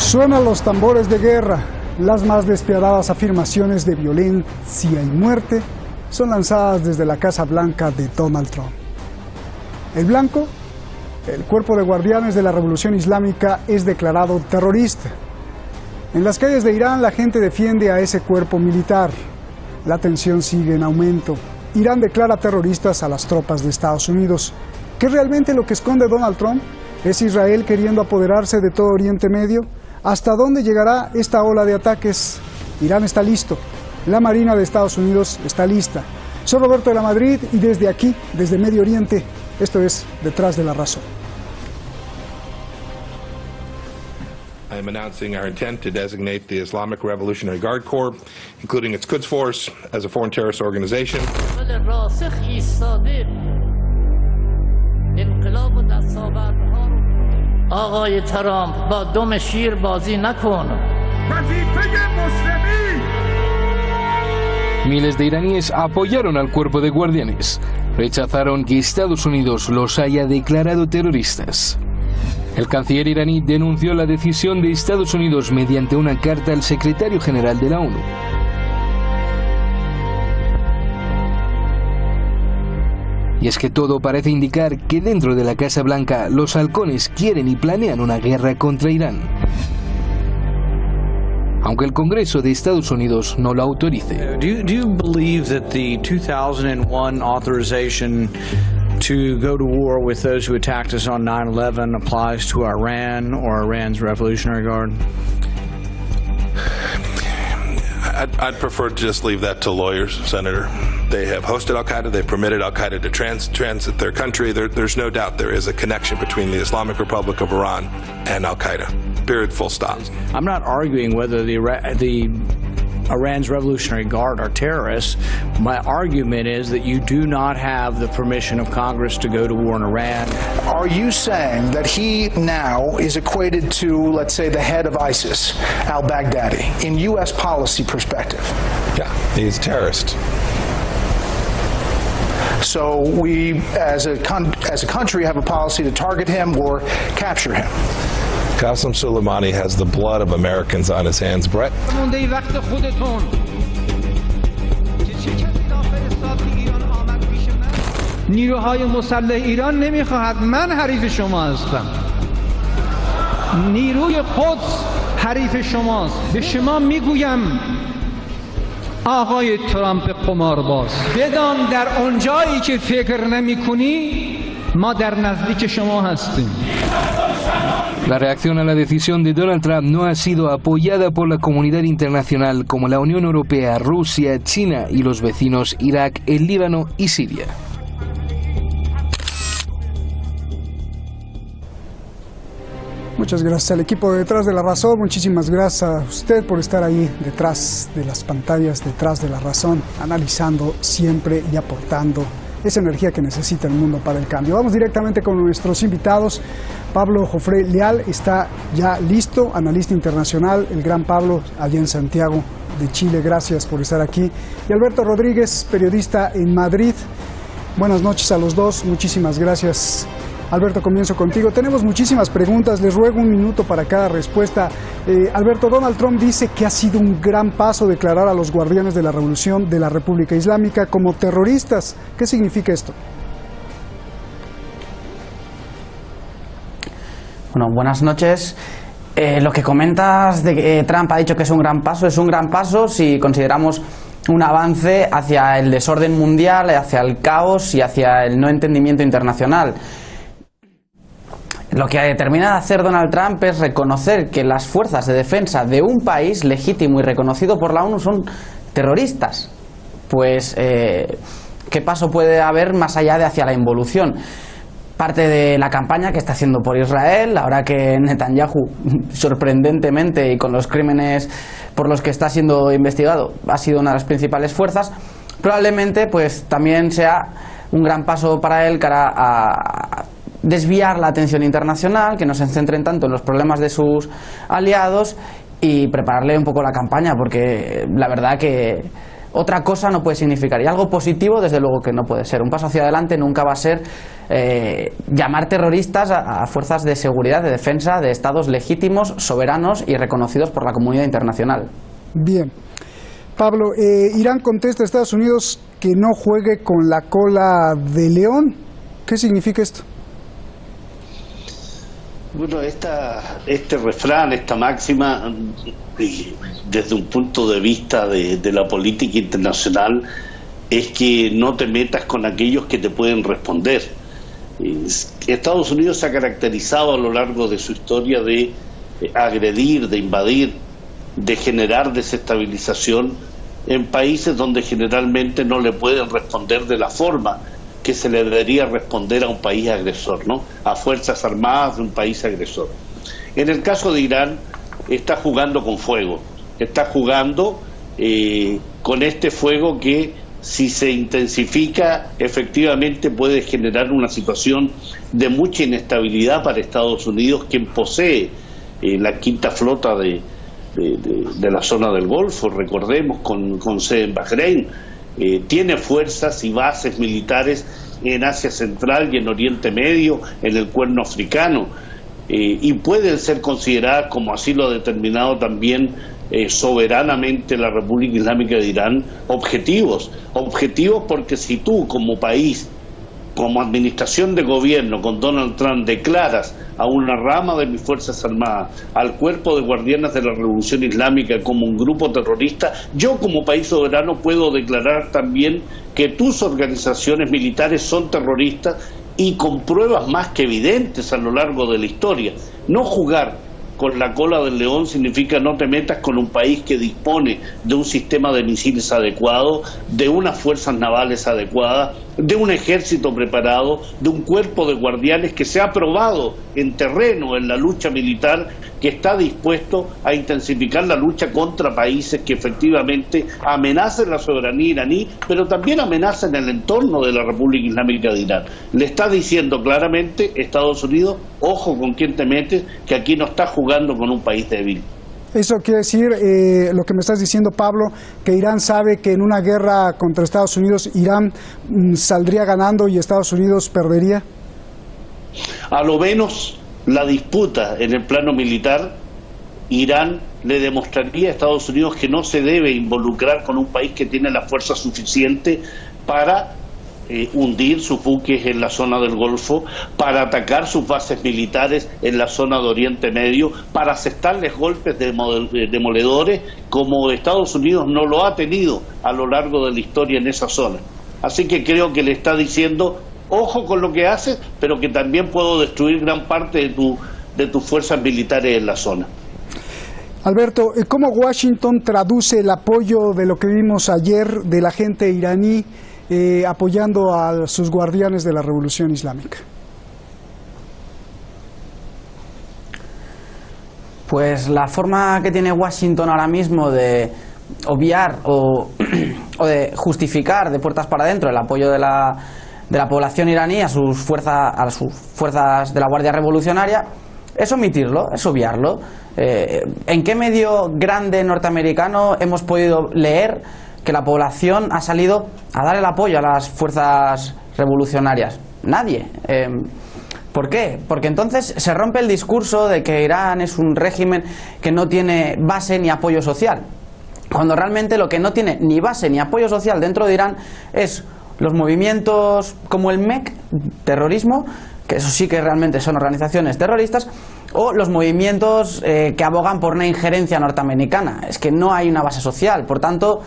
Suenan los tambores de guerra. Las más despiadadas afirmaciones de violencia y muerte son lanzadas desde la Casa Blanca de Donald Trump. El blanco, el cuerpo de guardianes de la Revolución Islámica, es declarado terrorista. En las calles de Irán la gente defiende a ese cuerpo militar. La tensión sigue en aumento. Irán declara terroristas a las tropas de Estados Unidos. ¿Qué es realmente lo que esconde Donald Trump? ¿Es Israel queriendo apoderarse de todo Oriente Medio? ¿Hasta dónde llegará esta ola de ataques? Irán está listo. La Marina de Estados Unidos está lista. Soy Roberto de la Madrid y desde aquí, desde Medio Oriente, esto es Detrás de la Razón. I am announcing our intent to designate the Islamic Revolutionary Guard Corps, including its Quds Force, as a foreign terrorist organization. آقای ترامپ با دم شیر بازی نکن. Miles de iraníes apoyaron al cuerpo de guardianes. Rechazaron que Estados Unidos los haya declarado terroristas. El canciller iraní denunció la decisión de Estados Unidos mediante una carta al secretario general de la ONU. Y es que todo parece indicar que dentro de la Casa Blanca los halcones quieren y planean una guerra contra Irán, aunque el Congreso de Estados Unidos no lo autorice. Do you believe that the 2001 authorization to go to war with those who attacked us on 9/11 applies to Iran or Iran's Revolutionary Guard? I'd prefer to just leave that to lawyers, Senator. They have hosted Al-Qaeda, they've permitted Al-Qaeda to transit their country. There's no doubt there is a connection between the Islamic Republic of Iran and Al-Qaeda. Period, full stop. I'm not arguing whether the Iran's Revolutionary Guard are terrorists. My argument is that you do not have the permission of Congress to go to war in Iran. Are you saying that he now is equated to, let's say, the head of ISIS, al-Baghdadi, in U.S. policy perspective? Yeah, he's a terrorist. So we, as a country, have a policy to target him or capture him. Qasem Soleimani has the blood of Americans on his hands, Brett. نیروهای مسلح ایران نمیخواهد من حریف شما هستم. نیروی قدس حریف شماست. به شما میگویم آقای ترامپ قمارباز، بدان در آنجایی که فکر نمی‌کنی ما در نزدیک شما هستیم. La reacción a la decisión de Donald Trump no ha sido apoyada por la comunidad internacional como la Unión Europea, Rusia, China y los vecinos Irak, el Líbano y Siria. Muchas gracias al equipo de Detrás de la Razón, muchísimas gracias a usted por estar ahí detrás de las pantallas, detrás de la razón, analizando siempre y aportando esa energía que necesita el mundo para el cambio. Vamos directamente con nuestros invitados. Pablo Jofré Leal está ya listo, analista internacional, el gran Pablo, allá en Santiago de Chile, gracias por estar aquí. Y Alberto Rodríguez, periodista en Madrid. Buenas noches a los dos, muchísimas gracias. Alberto, comienzo contigo. Tenemos muchísimas preguntas, les ruego un minuto para cada respuesta. Alberto, Donald Trump dice que ha sido un gran paso declarar a los guardianes de la revolución de la República Islámica como terroristas. ¿Qué significa esto? Bueno, buenas noches. Lo que comentas de que Trump ha dicho que es un gran paso si consideramos un avance hacia el desorden mundial, hacia el caos y hacia el no entendimiento internacional. Lo que termina de hacer Donald Trump es reconocer que las fuerzas de defensa de un país legítimo y reconocido por la ONU son terroristas. Pues, ¿qué paso puede haber más allá de hacia la involución? Parte de la campaña que está haciendo por Israel, ahora que Netanyahu, sorprendentemente y con los crímenes por los que está siendo investigado, ha sido una de las principales fuerzas, probablemente pues también sea un gran paso para él cara a desviar la atención internacional, que no se centren tanto en los problemas de sus aliados y prepararle un poco la campaña, porque la verdad que otra cosa no puede significar. Y algo positivo, desde luego que no puede ser. Un paso hacia adelante nunca va a ser llamar terroristas a fuerzas de seguridad, de defensa de estados legítimos, soberanos y reconocidos por la comunidad internacional. Bien. Pablo, Irán contesta a Estados Unidos que no juegue con la cola de león. ¿Qué significa esto? Bueno, este refrán, esta máxima, desde un punto de vista de la política internacional, es que no te metas con aquellos que te pueden responder. Estados Unidos se ha caracterizado a lo largo de su historia de agredir, de invadir, de generar desestabilización en países donde generalmente no le pueden responder de la forma que se le debería responder a un país agresor, ¿no? A fuerzas armadas de un país agresor. En el caso de Irán, está jugando con fuego, está jugando con este fuego que, si se intensifica, efectivamente puede generar una situación de mucha inestabilidad para Estados Unidos, quien posee la quinta flota de la zona del Golfo, recordemos, con sede en Bahrein. Tiene fuerzas y bases militares en Asia Central y en Oriente Medio, en el Cuerno Africano, y pueden ser consideradas, como así lo ha determinado también soberanamente la República Islámica de Irán, objetivos porque si tú como país, como administración de gobierno con Donald Trump, declaras a una rama de mis Fuerzas Armadas, al Cuerpo de Guardianes de la Revolución Islámica, como un grupo terrorista, yo como país soberano puedo declarar también que tus organizaciones militares son terroristas, y con pruebas más que evidentes a lo largo de la historia. No jugar con la cola del león significa no te metas con un país que dispone de un sistema de misiles adecuado, de unas fuerzas navales adecuadas, de un ejército preparado, de un cuerpo de guardianes que se ha probado en terreno en la lucha militar, que está dispuesto a intensificar la lucha contra países que efectivamente amenacen la soberanía iraní, pero también amenazan el entorno de la República Islámica de Irán. Le está diciendo claramente Estados Unidos, ojo con quién te metes, que aquí no estás jugando con un país débil. Eso quiere decir, lo que me estás diciendo, Pablo, que Irán sabe que en una guerra contra Estados Unidos, Irán saldría ganando y Estados Unidos perdería. A lo menos la disputa en el plano militar, Irán le demostraría a Estados Unidos que no se debe involucrar con un país que tiene la fuerza suficiente para hundir sus buques en la zona del Golfo, para atacar sus bases militares en la zona de Oriente Medio, para asestarles golpes demoledores como Estados Unidos no lo ha tenido a lo largo de la historia en esa zona. Así que creo que le está diciendo, ojo con lo que haces, pero que también puedo destruir gran parte de tus fuerzas militares en la zona. Alberto, ¿cómo Washington traduce el apoyo de lo que vimos ayer de la gente iraní apoyando a sus guardianes de la Revolución Islámica? Pues la forma que tiene Washington ahora mismo de obviar o de justificar de puertas para adentro el apoyo de la población iraní a sus fuerzas de la Guardia Revolucionaria es omitirlo, es obviarlo. ¿En qué medio grande norteamericano hemos podido leer que la población ha salido a dar el apoyo a las fuerzas revolucionarias? Nadie. ¿Por qué? Porque entonces se rompe el discurso de que Irán es un régimen que no tiene base ni apoyo social, cuando realmente lo que no tiene ni base ni apoyo social dentro de Irán es los movimientos como el MEK, terrorismo, que eso sí que realmente son organizaciones terroristas, o los movimientos que abogan por una injerencia norteamericana. Es que no hay una base social. Por tanto,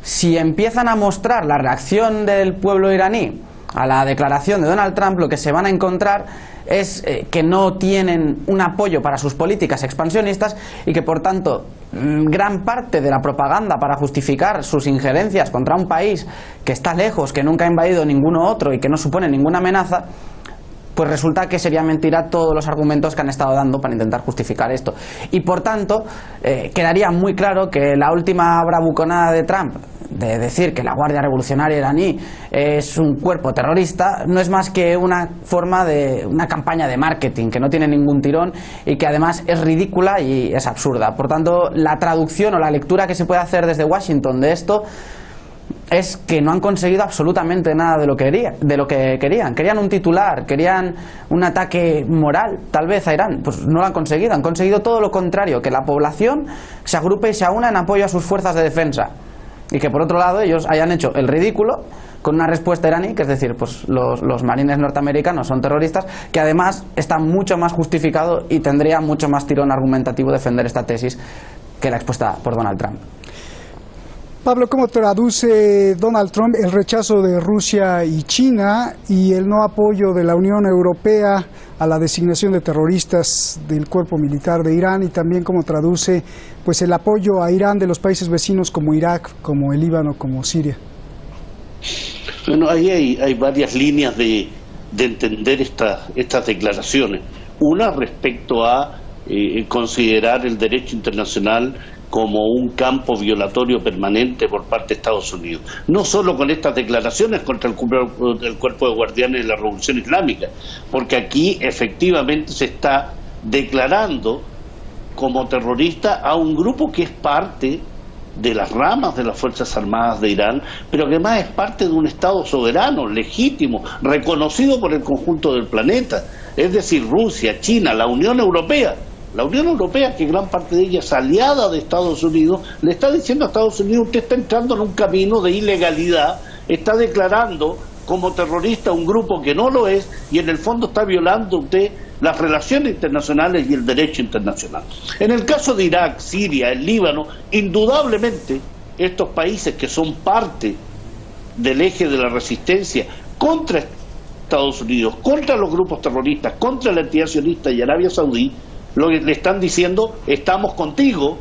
si empiezan a mostrar la reacción del pueblo iraní a la declaración de Donald Trump, lo que se van a encontrar es que no tienen un apoyo para sus políticas expansionistas y que por tanto gran parte de la propaganda para justificar sus injerencias contra un país que está lejos, que nunca ha invadido ninguno otro y que no supone ninguna amenaza, pues resulta que sería mentira todos los argumentos que han estado dando para intentar justificar esto. Y por tanto, quedaría muy claro que la última bravuconada de Trump de decir que la Guardia Revolucionaria iraní es un cuerpo terrorista no es más que una forma de una campaña de marketing que no tiene ningún tirón y que además es ridícula y es absurda. Por tanto, la traducción o la lectura que se puede hacer desde Washington de esto es que no han conseguido absolutamente nada de lo que querían. Querían un titular, querían un ataque moral, tal vez a Irán. Pues no lo han conseguido todo lo contrario, que la población se agrupe y se aúna en apoyo a sus fuerzas de defensa. Y que por otro lado ellos hayan hecho el ridículo con una respuesta iraní, que es decir, pues los marines norteamericanos son terroristas, que además está mucho más justificado y tendría mucho más tirón argumentativo defender esta tesis que la expuesta por Donald Trump. Pablo, ¿cómo traduce Donald Trump el rechazo de Rusia y China y el no apoyo de la Unión Europea a la designación de terroristas del cuerpo militar de Irán, y también cómo traduce pues el apoyo a Irán de los países vecinos como Irak, como el Líbano, como Siria? Bueno, ahí hay varias líneas de entender estas declaraciones. Una respecto a considerar el derecho internacional como un campo violatorio permanente por parte de Estados Unidos. No solo con estas declaraciones contra el cuerpo de guardianes de la Revolución Islámica, porque aquí efectivamente se está declarando como terrorista a un grupo que es parte de las ramas de las Fuerzas Armadas de Irán, pero que además es parte de un Estado soberano, legítimo, reconocido por el conjunto del planeta, es decir, Rusia, China, la Unión Europea. La Unión Europea, que gran parte de ella es aliada de Estados Unidos, le está diciendo a Estados Unidos: usted está entrando en un camino de ilegalidad, está declarando como terrorista un grupo que no lo es, y en el fondo está violando usted las relaciones internacionales y el derecho internacional. En el caso de Irak, Siria, el Líbano, indudablemente estos países que son parte del eje de la resistencia contra Estados Unidos, contra los grupos terroristas, contra la entidad sionista y Arabia Saudí, lo que le están diciendo: estamos contigo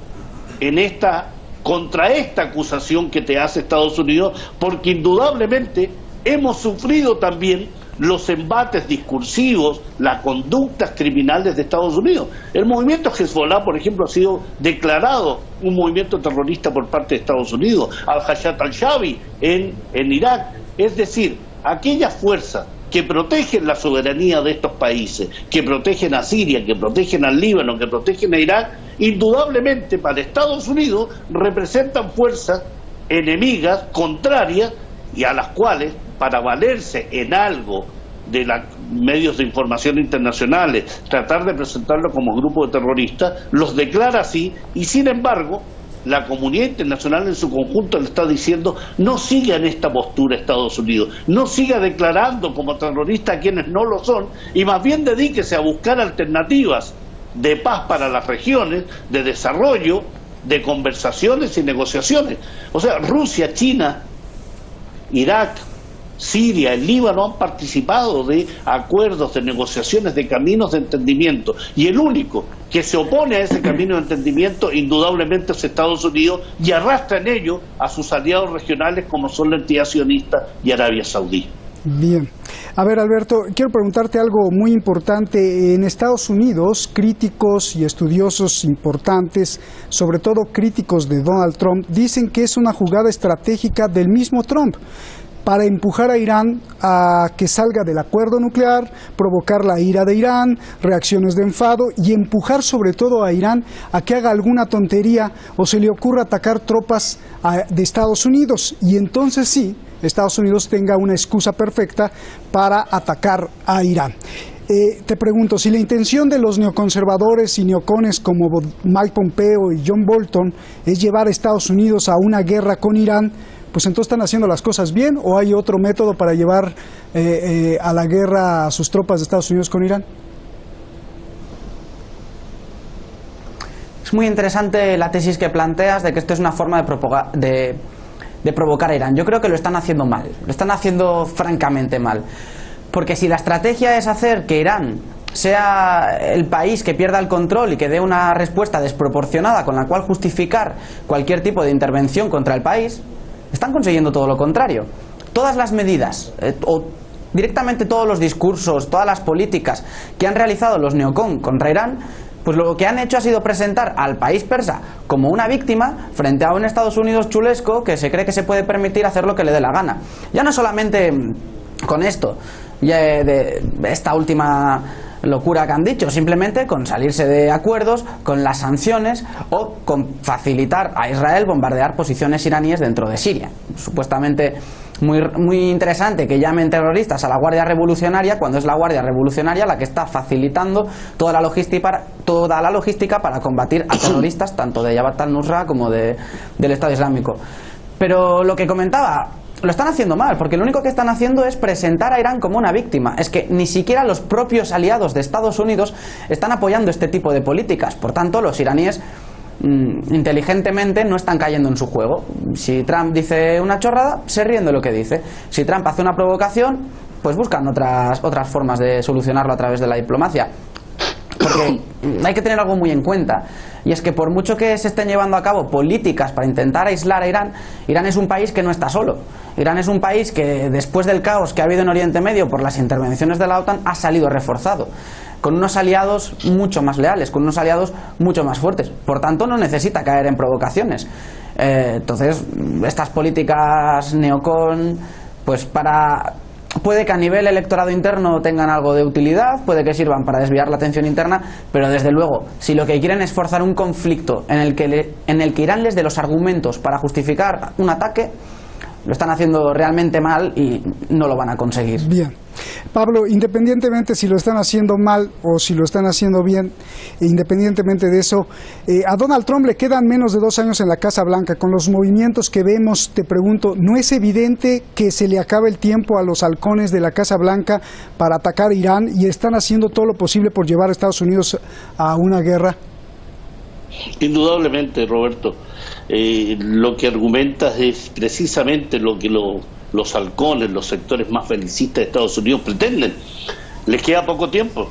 contra esta acusación que te hace Estados Unidos, porque indudablemente hemos sufrido también los embates discursivos, las conductas criminales de Estados Unidos. El movimiento Hezbollah, por ejemplo, ha sido declarado un movimiento terrorista por parte de Estados Unidos, al-Hayat al-Shabi en Irak. Es decir, aquellas fuerzas que protegen la soberanía de estos países, que protegen a Siria, que protegen al Líbano, que protegen a Irak, indudablemente para Estados Unidos representan fuerzas enemigas, contrarias, y a las cuales, para valerse en algo de los medios de información internacionales, tratar de presentarlo como grupo de terroristas, los declara así, y sin embargo la comunidad internacional en su conjunto le está diciendo: no siga en esta postura Estados Unidos, no siga declarando como terroristas a quienes no lo son, y más bien dedíquese a buscar alternativas de paz para las regiones, de desarrollo, de conversaciones y negociaciones. O sea, Rusia, China, Irak, Siria, el Líbano han participado de acuerdos, de negociaciones, de caminos de entendimiento, y el único que se opone a ese camino de entendimiento indudablemente es Estados Unidos, y arrastra en ello a sus aliados regionales como son la entidad sionista y Arabia Saudí. Bien. A ver, Alberto, quiero preguntarte algo muy importante. En Estados Unidos, críticos y estudiosos importantes, sobre todo críticos de Donald Trump, dicen que es una jugada estratégica del mismo Trump para empujar a Irán a que salga del acuerdo nuclear, provocar la ira de Irán, reacciones de enfado, y empujar sobre todo a Irán a que haga alguna tontería o se le ocurra atacar tropas de Estados Unidos, y entonces sí, Estados Unidos tenga una excusa perfecta para atacar a Irán. Te pregunto, si la intención de los neoconservadores y neocones como Mike Pompeo y John Bolton es llevar a Estados Unidos a una guerra con Irán, pues entonces están haciendo las cosas bien, ¿o hay otro método para llevar a la guerra a sus tropas de Estados Unidos con Irán? Es muy interesante la tesis que planteas de que esto es una forma de provocar a Irán. Yo creo que lo están haciendo mal, lo están haciendo francamente mal. Porque si la estrategia es hacer que Irán sea el país que pierda el control y que dé una respuesta desproporcionada con la cual justificar cualquier tipo de intervención contra el país, están consiguiendo todo lo contrario. Todas las medidas, o directamente todos los discursos, todas las políticas que han realizado los neocon contra Irán, pues lo que han hecho ha sido presentar al país persa como una víctima frente a un Estados Unidos chulesco que se cree que se puede permitir hacer lo que le dé la gana. Ya no solamente con esto, ya de esta última locura que han dicho, simplemente con salirse de acuerdos, con las sanciones o con facilitar a Israel bombardear posiciones iraníes dentro de Siria. Supuestamente muy interesante que llamen terroristas a la Guardia Revolucionaria cuando es la Guardia Revolucionaria la que está facilitando toda la logística para combatir a terroristas tanto de Jabhat al-Nusra como del Estado Islámico. Pero lo que comentaba, lo están haciendo mal, porque lo único que están haciendo es presentar a Irán como una víctima. Es que ni siquiera los propios aliados de Estados Unidos están apoyando este tipo de políticas. Por tanto, los iraníes inteligentemente no están cayendo en su juego. Si Trump dice una chorrada, se ríen de lo que dice. Si Trump hace una provocación, pues buscan otras formas de solucionarlo a través de la diplomacia. Porque hay que tener algo muy en cuenta, y es que por mucho que se estén llevando a cabo políticas para intentar aislar a Irán, Irán es un país que no está solo. Irán es un país que después del caos que ha habido en Oriente Medio por las intervenciones de la OTAN ha salido reforzado, con unos aliados mucho más leales, con unos aliados mucho más fuertes. Por tanto, no necesita caer en provocaciones. Entonces, estas políticas neocon, pues puede que a nivel electorado interno tengan algo de utilidad, puede que sirvan para desviar la atención interna, pero desde luego, si lo que quieren es forzar un conflicto en el que Irán les dé los argumentos para justificar un ataque, lo están haciendo realmente mal y no lo van a conseguir. Bien. Pablo, independientemente si lo están haciendo mal o si lo están haciendo bien, independientemente de eso, a Donald Trump le quedan menos de 2 años en la Casa Blanca. Con los movimientos que vemos, te pregunto, ¿no es evidente que se le acaba el tiempo a los halcones de la Casa Blanca para atacar a Irán y están haciendo todo lo posible por llevar a Estados Unidos a una guerra? Indudablemente, Roberto. Lo que argumentas es precisamente lo que los halcones, los sectores más belicistas de Estados Unidos pretenden. Les queda poco tiempo.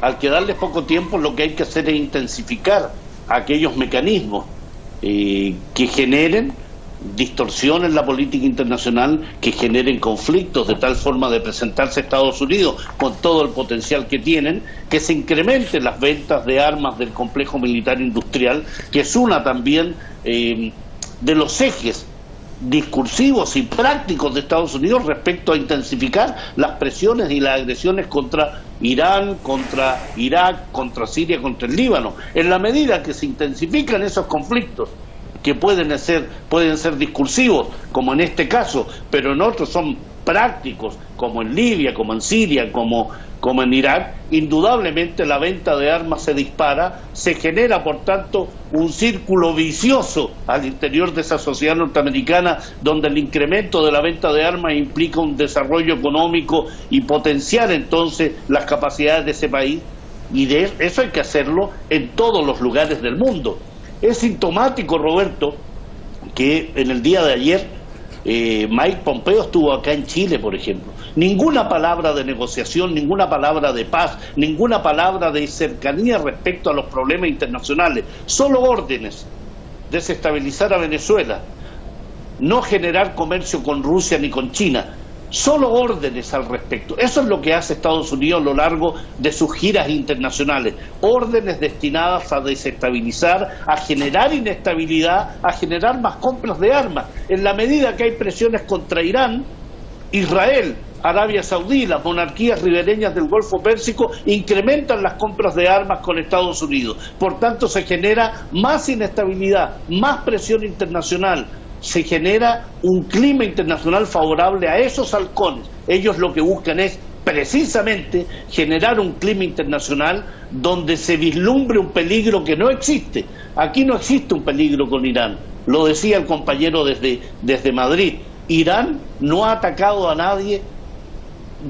Al quedarles poco tiempo, lo que hay que hacer es intensificar aquellos mecanismos que generen distorsión en la política internacional, que generen conflictos de tal forma de presentarse a Estados Unidos con todo el potencial que tienen, que se incrementen las ventas de armas del complejo militar industrial, que es una también de los ejes discursivos y prácticos de Estados Unidos respecto a intensificar las presiones y las agresiones contra Irán, contra Irak, contra Siria, contra el Líbano. En la medida que se intensifican esos conflictos, que pueden ser discursivos, como en este caso, pero en otros son prácticos, como en Libia, como en Siria, como en Irak, indudablemente la venta de armas se dispara, se genera por tanto un círculo vicioso al interior de esa sociedad norteamericana, donde el incremento de la venta de armas implica un desarrollo económico y potenciar entonces las capacidades de ese país, y de eso hay que hacerlo en todos los lugares del mundo. Es sintomático, Roberto, que en el día de ayer Mike Pompeo estuvo acá en Chile, por ejemplo. Ninguna palabra de negociación, ninguna palabra de paz, ninguna palabra de cercanía respecto a los problemas internacionales. Solo órdenes: desestabilizar a Venezuela, no generar comercio con Rusia ni con China. Solo órdenes al respecto. Eso es lo que hace Estados Unidos a lo largo de sus giras internacionales. Órdenes destinadas a desestabilizar, a generar inestabilidad, a generar más compras de armas. En la medida que hay presiones contra Irán, Israel, Arabia Saudí, las monarquías ribereñas del Golfo Pérsico incrementan las compras de armas con Estados Unidos. Por tanto, se genera más inestabilidad, más presión internacional. Se genera un clima internacional favorable a esos halcones. Ellos lo que buscan es precisamente generar un clima internacional donde se vislumbre un peligro que no existe. Aquí no existe un peligro con Irán. Lo decía el compañero desde Madrid. Irán no ha atacado a nadie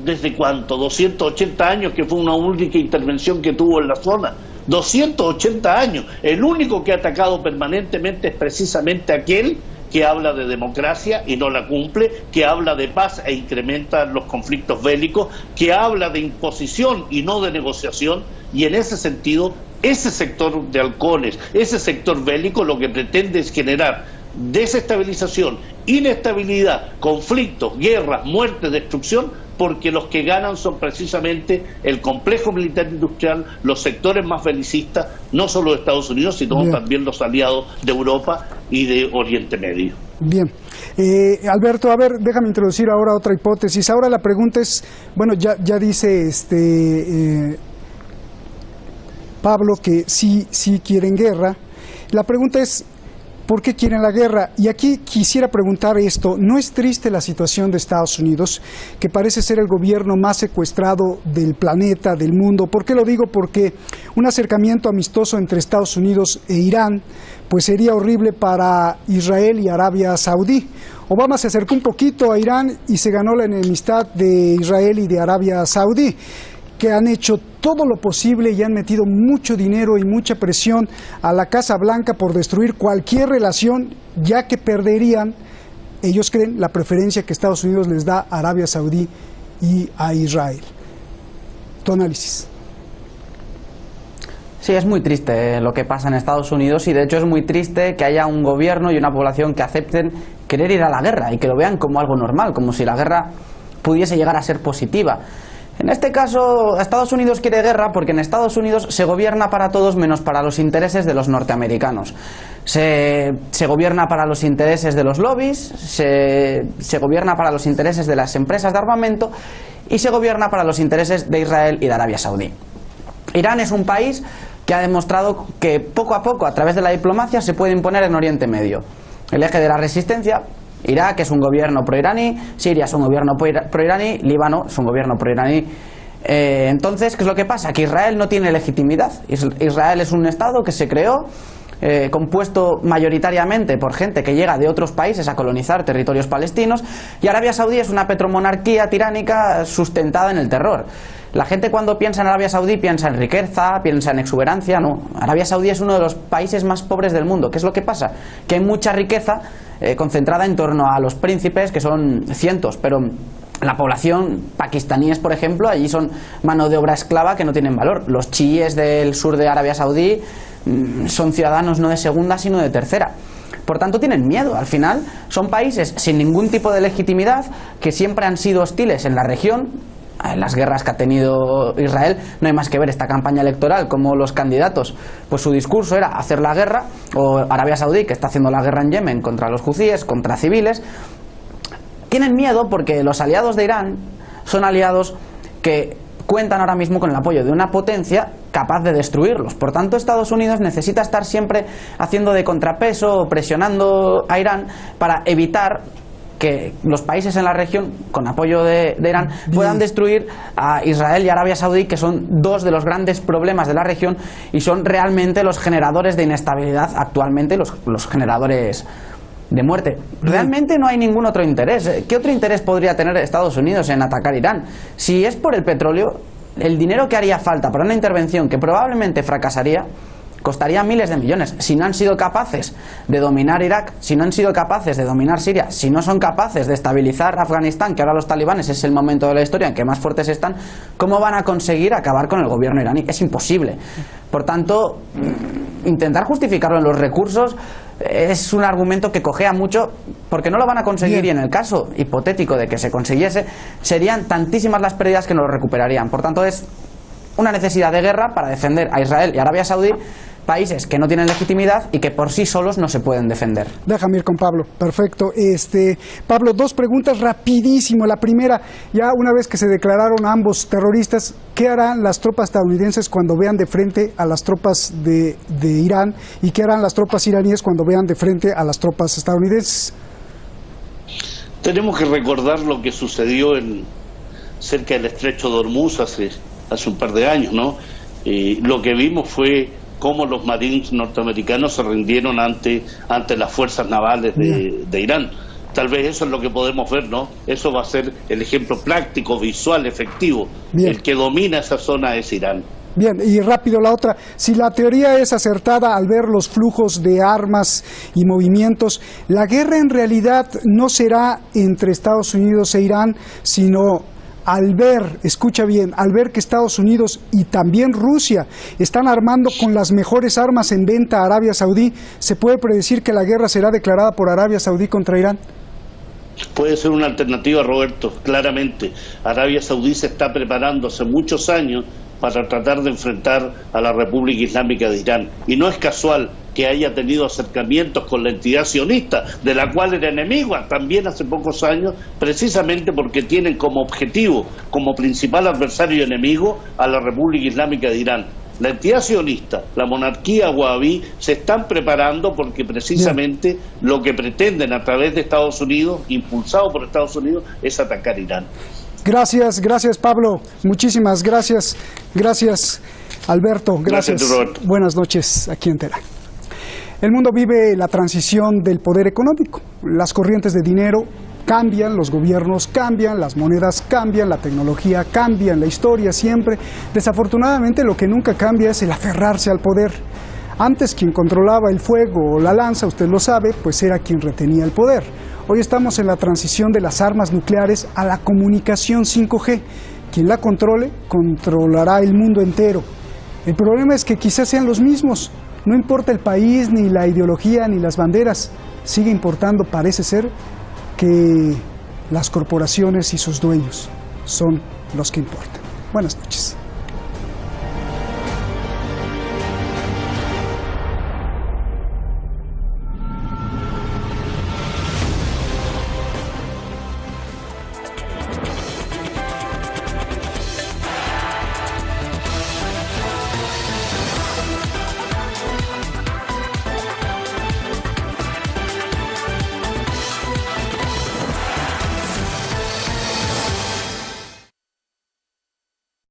desde ¿cuánto? 280 años, que fue una única intervención que tuvo en la zona. 280 años. El único que ha atacado permanentemente es precisamente aquel que habla de democracia y no la cumple, que habla de paz e incrementa los conflictos bélicos, que habla de imposición y no de negociación, y en ese sentido, ese sector de halcones, ese sector bélico, lo que pretende es generar desestabilización, inestabilidad, conflictos, guerras, muerte, destrucción, porque los que ganan son precisamente el complejo militar industrial, los sectores más belicistas, no solo de Estados Unidos, sino también los aliados de Europa y de Oriente Medio. Bien. Alberto, a ver, déjame introducir ahora otra hipótesis. Ahora la pregunta es, bueno, ya dice Pablo, que sí quieren guerra. La pregunta es, ¿por qué quieren la guerra? Y aquí quisiera preguntar esto, ¿no es triste la situación de Estados Unidos, que parece ser el gobierno más secuestrado del planeta, del mundo? ¿Por qué lo digo? Porque un acercamiento amistoso entre Estados Unidos e Irán, pues sería horrible para Israel y Arabia Saudí. Obama se acercó un poquito a Irán y se ganó la enemistad de Israel y de Arabia Saudí, que han hecho todo lo posible y han metido mucho dinero y mucha presión a la Casa Blanca por destruir cualquier relación, ya que perderían, ellos creen, la preferencia que Estados Unidos les da a Arabia Saudí y a Israel. Tu análisis. Sí, es muy triste lo que pasa en Estados Unidos y de hecho es muy triste que haya un gobierno y una población que acepten querer ir a la guerra y que lo vean como algo normal, como si la guerra pudiese llegar a ser positiva. En este caso, Estados Unidos quiere guerra porque en Estados Unidos se gobierna para todos menos para los intereses de los norteamericanos. Se gobierna para los intereses de los lobbies, se gobierna para los intereses de las empresas de armamento y se gobierna para los intereses de Israel y de Arabia Saudí. Irán es un país que ha demostrado que poco a poco, a través de la diplomacia, se puede imponer en Oriente Medio. El eje de la resistencia, Irak es un gobierno pro-iraní, Siria es un gobierno pro-iraní, Líbano es un gobierno pro-iraní. Entonces, ¿qué es lo que pasa? Que Israel no tiene legitimidad. Israel es un Estado que se creó, compuesto mayoritariamente por gente que llega de otros países a colonizar territorios palestinos, y Arabia Saudí es una petromonarquía tiránica sustentada en el terror. La gente cuando piensa en Arabia Saudí piensa en riqueza, piensa en exuberancia. No, Arabia Saudí es uno de los países más pobres del mundo. ¿Qué es lo que pasa? Que hay mucha riqueza concentrada en torno a los príncipes, que son cientos, pero la población pakistaníes, por ejemplo, allí son mano de obra esclava que no tienen valor. Los chiíes del sur de Arabia Saudí son ciudadanos no de segunda sino de tercera. Por tanto tienen miedo. Al final son países sin ningún tipo de legitimidad, que siempre han sido hostiles en la región. En las guerras que ha tenido Israel no hay más que ver esta campaña electoral, como los candidatos, pues su discurso era hacer la guerra, o Arabia Saudí, que está haciendo la guerra en Yemen contra los hutíes, contra civiles. Tienen miedo porque los aliados de Irán son aliados que cuentan ahora mismo con el apoyo de una potencia capaz de destruirlos. Por tanto, Estados Unidos necesita estar siempre haciendo de contrapeso, presionando a Irán para evitar que los países en la región, con apoyo de Irán, puedan destruir a Israel y Arabia Saudí, que son dos de los grandes problemas de la región y son realmente los generadores de inestabilidad actualmente, los generadores de muerte. Realmente no hay ningún otro interés. ¿Qué otro interés podría tener Estados Unidos en atacar Irán? Si es por el petróleo, el dinero que haría falta para una intervención que probablemente fracasaría costaría miles de millones. Si no han sido capaces de dominar Irak, si no han sido capaces de dominar Siria, si no son capaces de estabilizar Afganistán, que ahora los talibanes es el momento de la historia en que más fuertes están, ¿cómo van a conseguir acabar con el gobierno iraní? Es imposible. Por tanto, intentar justificarlo en los recursos es un argumento que cojea mucho, porque no lo van a conseguir. Bien. Y en el caso hipotético de que se consiguiese, serían tantísimas las pérdidas que no lo recuperarían. Por tanto, es una necesidad de guerra para defender a Israel y Arabia Saudí, países que no tienen legitimidad y que por sí solos no se pueden defender. Déjame ir con Pablo. Perfecto. Pablo, dos preguntas rapidísimo. La primera, ya una vez que se declararon ambos terroristas, ¿qué harán las tropas estadounidenses cuando vean de frente a las tropas de Irán? ¿Y qué harán las tropas iraníes cuando vean de frente a las tropas estadounidenses? Tenemos que recordar lo que sucedió cerca del estrecho de Hormuz hace un par de años, ¿no? Lo que vimos fue cómo los marines norteamericanos se rindieron ante las fuerzas navales de Irán. Tal vez eso es lo que podemos ver, ¿no? Eso va a ser el ejemplo práctico, visual, efectivo. Bien. El que domina esa zona es Irán. Bien, y rápido la otra, si la teoría es acertada al ver los flujos de armas y movimientos, la guerra en realidad no será entre Estados Unidos e Irán, sino al ver, escucha bien, al ver que Estados Unidos y también Rusia están armando con las mejores armas en venta a Arabia Saudí, ¿se puede predecir que la guerra será declarada por Arabia Saudí contra Irán? Puede ser una alternativa, Roberto, claramente. Arabia Saudí se está preparando hace muchos años para tratar de enfrentar a la República Islámica de Irán. Y no es casual que haya tenido acercamientos con la entidad sionista, de la cual era enemigo también hace pocos años, precisamente porque tienen como objetivo, como principal adversario y enemigo, a la República Islámica de Irán. la entidad sionista, la monarquía wahhabí, se están preparando porque precisamente lo que pretenden a través de Estados Unidos, impulsado por Estados Unidos, es atacar Irán. Gracias Pablo, muchísimas gracias. Gracias Alberto, gracias. Buenas noches aquí en Teherán. El mundo vive la transición del poder económico. Las corrientes de dinero cambian, los gobiernos cambian, las monedas cambian, la tecnología cambia, la historia siempre. Desafortunadamente lo que nunca cambia es el aferrarse al poder. Antes quien controlaba el fuego o la lanza, usted lo sabe, pues era quien retenía el poder. Hoy estamos en la transición de las armas nucleares a la comunicación 5G. Quien la controle, controlará el mundo entero. El problema es que quizás sean los mismos. No importa el país, ni la ideología, ni las banderas. Sigue importando, parece ser, que las corporaciones y sus dueños son los que importan. Buenas noches.